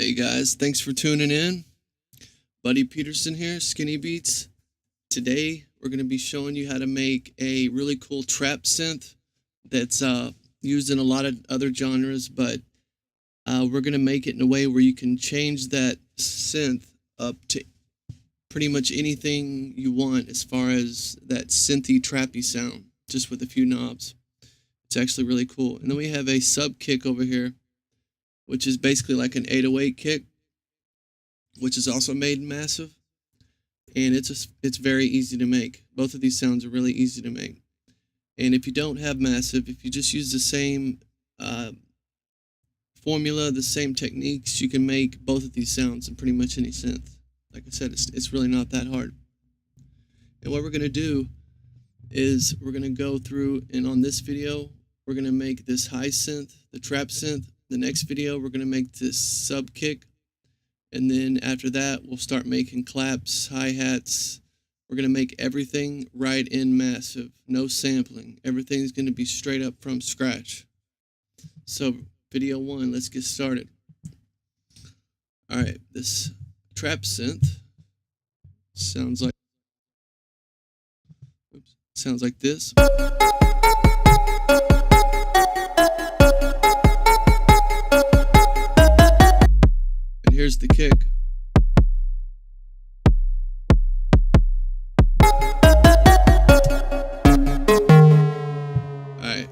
Hey guys, thanks for tuning in. Buddy Peterson here, Skinny Beats. Today we're going to be showing you how to make a really cool trap synth that's used in a lot of other genres, but we're going to make it in a way where you can change that synth up to pretty much anything you want as far as that synthy trappy sound, just with a few knobs. It's actually really cool. And then we have a sub kick over here, which is basically like an 808 kick, which is also made massive, and it's very easy to make. Both of these sounds are really easy to make. And if you don't have massive, if you just use the same formula, the same techniques, you can make both of these sounds in pretty much any synth. Like I said, it's really not that hard. And what we're going to do is we're going to go through, and on this video, we're going to make this high synth, the trap synth. The next video, we're going to make this sub kick. And then after that, we'll start making claps, hi-hats. We're going to make everything right in massive, no sampling. Everything's going to be straight up from scratch. So video 1, let's get started. All right, this trap synth sounds like this. And here's the kick. Alright.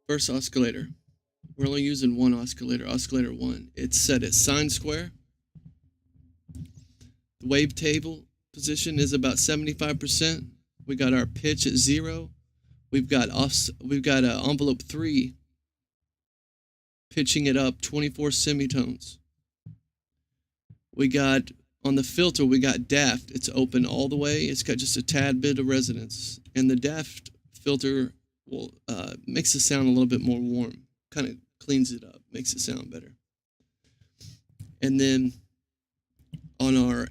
First oscillator. We're only using one oscillator, oscillator 1. It's set at sine square. The wavetable position is about 75%. We got our pitch at 0. We've got envelope 3 pitching it up 24 semitones. We got on the filter, we got daft. It's open all the way. It's got just a tad bit of resonance, and the daft filter will makes the sound a little bit more warm. Kind of cleans it up, makes it sound better. And then on our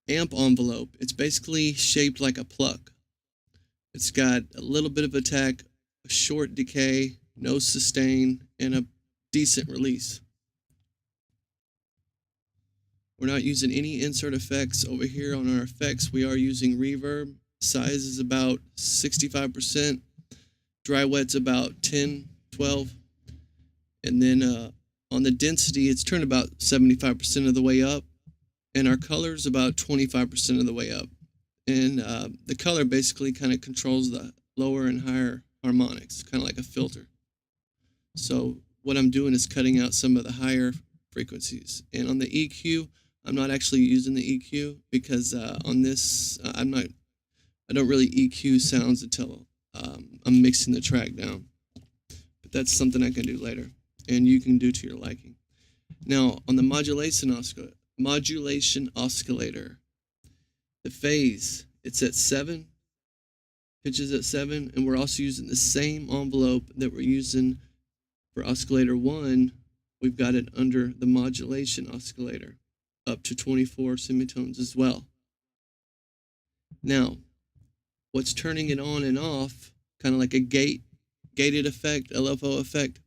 amp envelope, it's basically shaped like a pluck. It's got a little bit of attack, a short decay, no sustain, and a decent release. We're not using any insert effects over here on our effects. We are using reverb. Size is about 65%. Dry wet's about 10, 12. And then on the density, it's turned about 75% of the way up. And our color's about 25% of the way up. And the color basically kind of controls the lower and higher harmonics, kind of like a filter. So what I'm doing is cutting out some of the higher frequencies. And on the EQ, I'm not actually using the EQ because on this, I don't really EQ sounds until I'm mixing the track down. But that's something I can do later, and you can do to your liking. Now, on the modulation oscillator, the phase, it's at 7, pitches at 7, and we're also using the same envelope that we're using for oscillator 1. We've got it under the modulation oscillator, up to 24 semitones as well. Now, what's turning it on and off, kind of like a gated effect, LFO effect,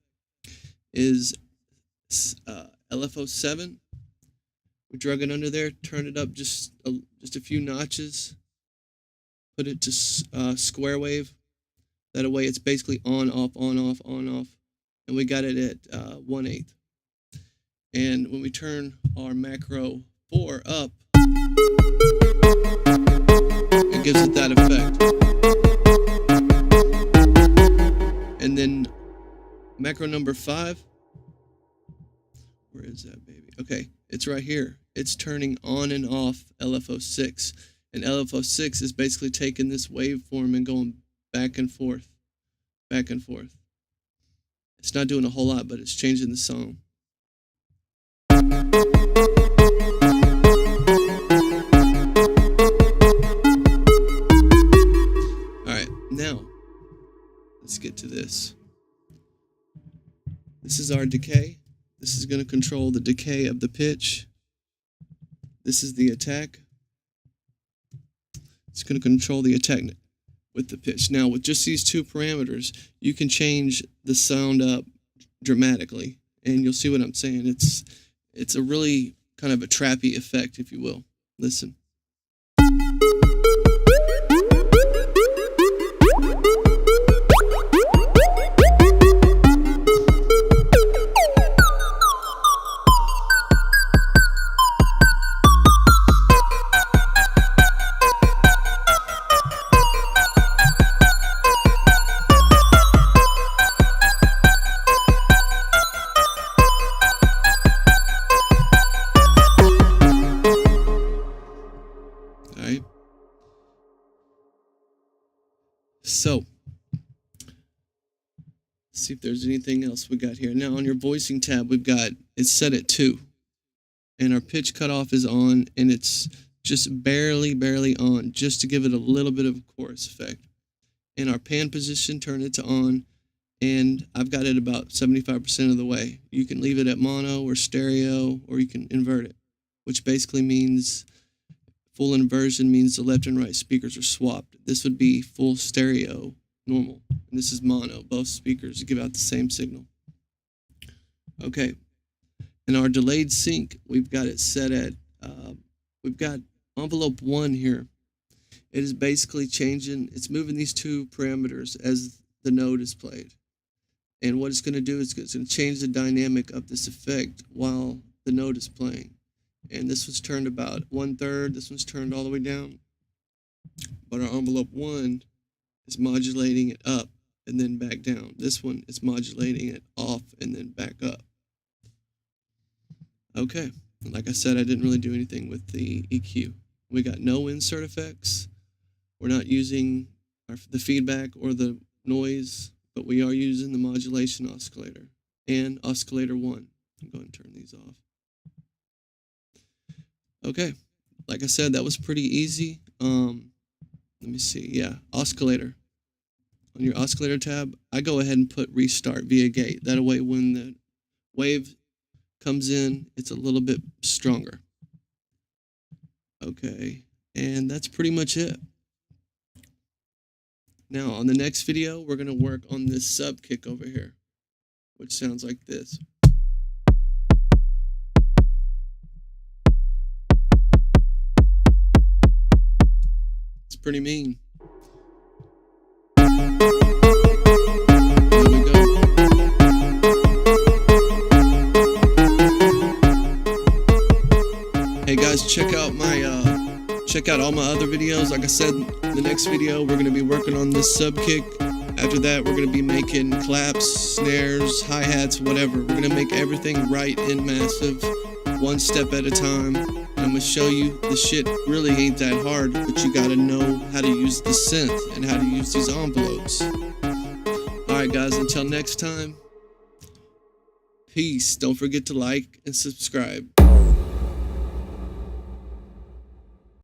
is LFO 7. We drug it under there, turn it up just a few notches, put it to square wave. That way it's basically on, off, on, off, on, off. And we got it at 1/8. And when we turn our macro 4 up, it gives it that effect. And then macro number 5, where is that baby? Okay, it's right here. It's turning on and off LFO 6. And LFO 6 is basically taking this waveform and going back and forth, back and forth. It's not doing a whole lot, but it's changing the song. Alright, now, let's get to this. This is our decay. This is going to control the decay of the pitch. This is the attack. It's going to control the attack with the pitch. Now, with just these two parameters, you can change the sound up dramatically, and you'll see what I'm saying. It's a really kind of a trappy effect, if you will. Listen. All right. So, let's see if there's anything else we got here. Now on your voicing tab, we've got it's set at 2, and our pitch cutoff is on, and it's just barely on, just to give it a little bit of a chorus effect. And our pan position, turn it to on, and I've got it about 75% of the way. You can leave it at mono or stereo, or you can invert it, which basically means full inversion means the left and right speakers are swapped. This would be full stereo, normal, and this is mono. Both speakers give out the same signal. Okay, and our delayed sync, we've got it set at, we've got envelope 1 here. It is basically changing, it's moving these 2 parameters as the note is played. And what it's going to do is it's going to change the dynamic of this effect while the note is playing. And this was turned about 1/3, this one's turned all the way down. But our envelope 1 is modulating it up and then back down. This one is modulating it off and then back up. Okay, like I said, I didn't really do anything with the EQ. We got no insert effects. We're not using the feedback or the noise, but we are using the modulation oscillator and oscillator 1. I'm going to turn these off. Okay, like I said, that was pretty easy. Let me see, yeah, oscillator. On your oscillator tab, I go ahead and put restart via gate. That way when the wave comes in, it's a little bit stronger. Okay, and that's pretty much it. Now, on the next video, we're going to work on this sub kick over here, which sounds like this. It's pretty mean. There we go. Hey guys, check out all my other videos. Like I said, in the next video we're going to be working on this sub kick. After that, we're going to be making claps, snares, hi-hats, whatever. We're going to make everything right and massive, one step at a time. I'm going to show you the shit really ain't that hard, but you got to know how to use the synth and how to use these envelopes. Alright guys, until next time, peace. Don't forget to like and subscribe.